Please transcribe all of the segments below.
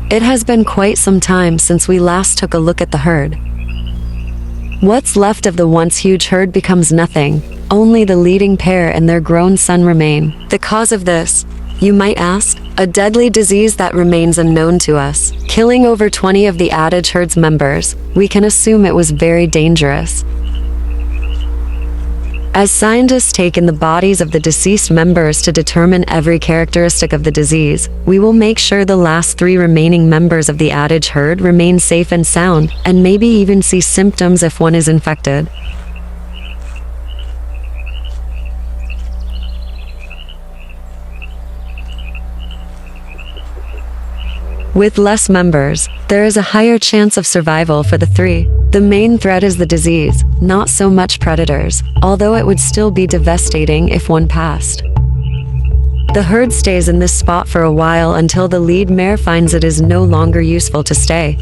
It has been quite some time since we last took a look at the herd. What's left of the once huge herd becomes nothing. Only the leading pair and their grown son remain. The cause of this, you might ask? A deadly disease that remains unknown to us, killing over 20 of the Adage herd's members. We can assume it was very dangerous. As scientists take in the bodies of the deceased members to determine every characteristic of the disease, we will make sure the last 3 remaining members of the Adage herd remain safe and sound, and maybe even see symptoms if one is infected. With less members, there is a higher chance of survival for the 3. The main threat is the disease, not so much predators, although it would still be devastating if one passed. The herd stays in this spot for a while until the lead mare finds it is no longer useful to stay.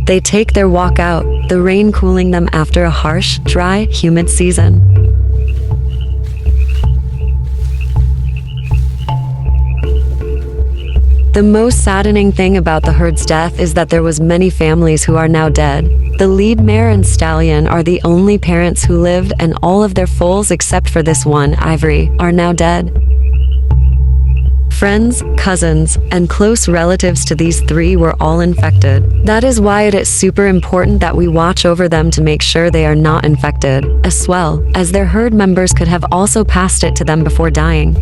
They take their walk out, the rain cooling them after a harsh, dry, humid season. The most saddening thing about the herd's death is that there was many families who are now dead. The lead mare and stallion are the only parents who lived, and all of their foals except for this one, Ivory, are now dead. Friends, cousins, and close relatives to these 3 were all infected. That is why it is super important that we watch over them to make sure they are not infected, as well as their herd members could have also passed it to them before dying.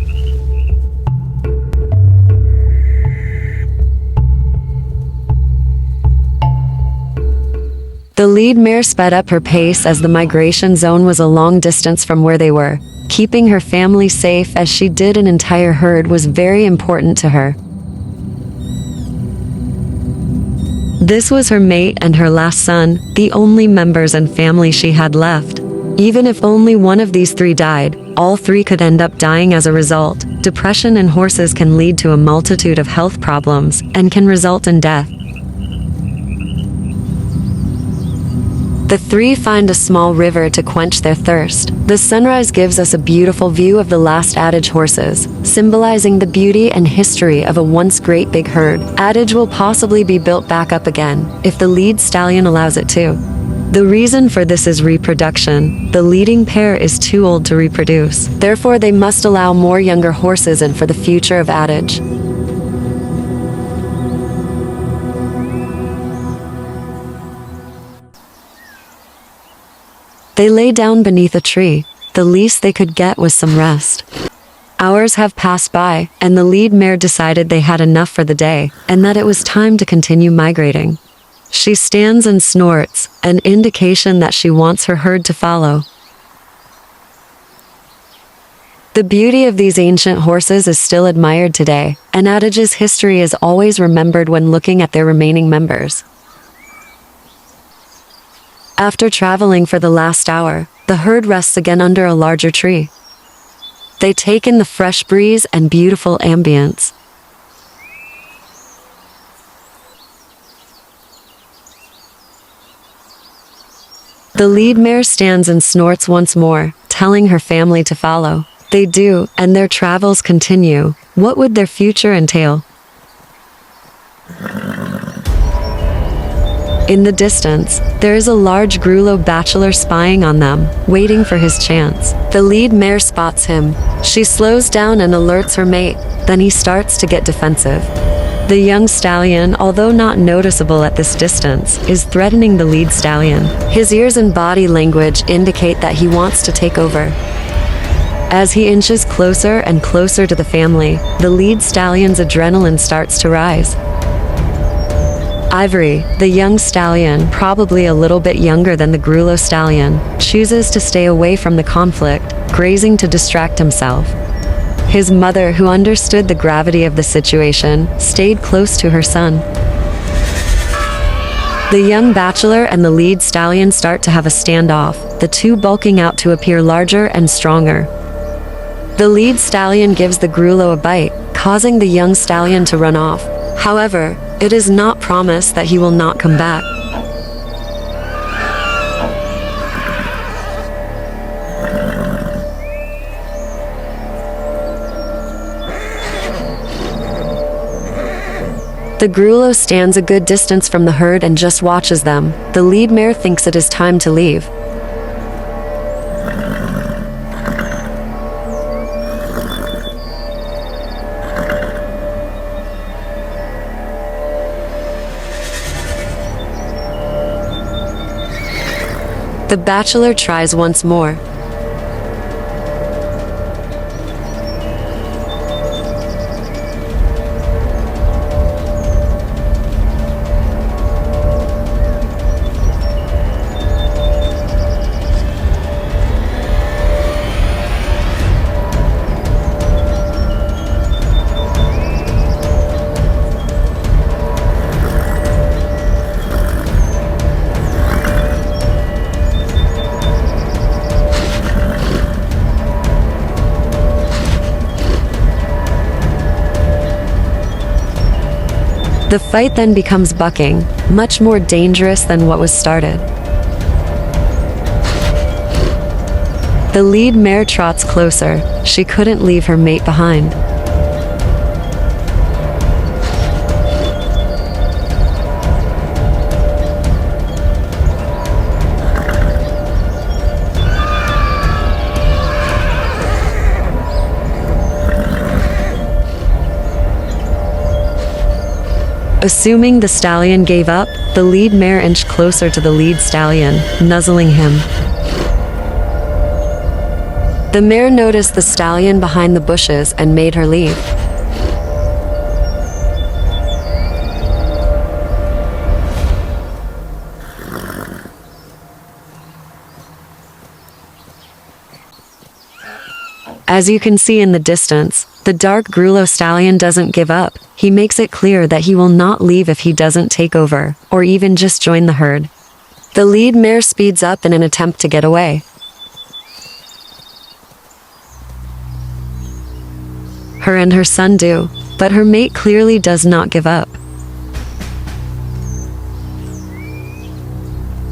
The lead mare sped up her pace as the migration zone was a long distance from where they were. Keeping her family safe as she did an entire herd was very important to her. This was her mate and her last son, the only members and family she had left. Even if only one of these 3 died, all 3 could end up dying as a result. Depression in horses can lead to a multitude of health problems and can result in death. The 3 find a small river to quench their thirst. The sunrise gives us a beautiful view of the last Adage horses, symbolizing the beauty and history of a once great big herd. Adage will possibly be built back up again, if the lead stallion allows it to. The reason for this is reproduction. The leading pair is too old to reproduce. Therefore, they must allow more younger horses in for the future of Adage. They lay down beneath a tree. The least they could get was some rest. Hours have passed by, and the lead mare decided they had enough for the day, and that it was time to continue migrating. She stands and snorts, an indication that she wants her herd to follow. The beauty of these ancient horses is still admired today, and Adage's history is always remembered when looking at their remaining members. After traveling for the last hour, the herd rests again under a larger tree. They take in the fresh breeze and beautiful ambience. The lead mare stands and snorts once more, telling her family to follow. They do, and their travels continue. What would their future entail? In the distance, there is a large Grullo bachelor spying on them, waiting for his chance. The lead mare spots him. She slows down and alerts her mate, then he starts to get defensive. The young stallion, although not noticeable at this distance, is threatening the lead stallion. His ears and body language indicate that he wants to take over. As he inches closer and closer to the family, the lead stallion's adrenaline starts to rise. Ivory, the young stallion, probably a little bit younger than the Grullo stallion, chooses to stay away from the conflict, grazing to distract himself. His mother, who understood the gravity of the situation, stayed close to her son. The young bachelor and the lead stallion start to have a standoff, the 2 bulking out to appear larger and stronger. The lead stallion gives the Grullo a bite, causing the young stallion to run off. However, it is not promised that he will not come back. The Grullo stands a good distance from the herd and just watches them. The lead mare thinks it is time to leave. The bachelor tries once more. The fight then becomes bucking, much more dangerous than what was started. The lead mare trots closer. She couldn't leave her mate behind. Assuming the stallion gave up, the lead mare inched closer to the lead stallion, nuzzling him. The mare noticed the stallion behind the bushes and made her leave. As you can see in the distance, the dark Grullo stallion doesn't give up. He makes it clear that he will not leave if he doesn't take over, or even just join the herd. The lead mare speeds up in an attempt to get away. Her and her son do, but her mate clearly does not give up.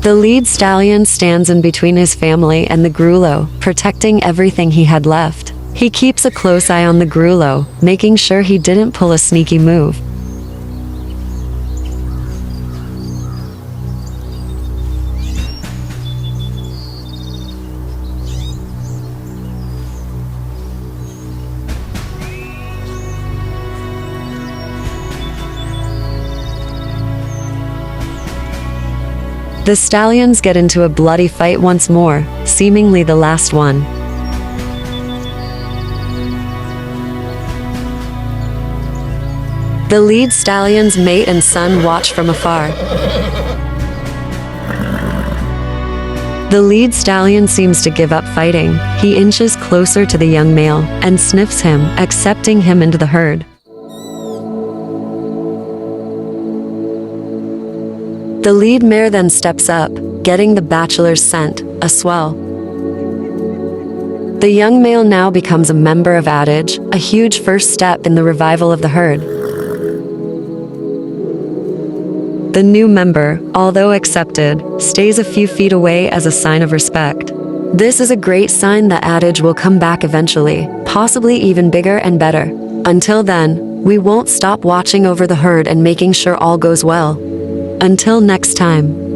The lead stallion stands in between his family and the Grullo, protecting everything he had left. He keeps a close eye on the Grullo, making sure he didn't pull a sneaky move. The stallions get into a bloody fight once more, seemingly the last one. The lead stallion's mate and son watch from afar. The lead stallion seems to give up fighting. He inches closer to the young male and sniffs him, accepting him into the herd. The lead mare then steps up, getting the bachelor's scent, a swell. The young male now becomes a member of Adage, a huge first step in the revival of the herd. The new member, although accepted, stays a few feet away as a sign of respect. This is a great sign that Adage will come back eventually, possibly even bigger and better. Until then, we won't stop watching over the herd and making sure all goes well. Until next time.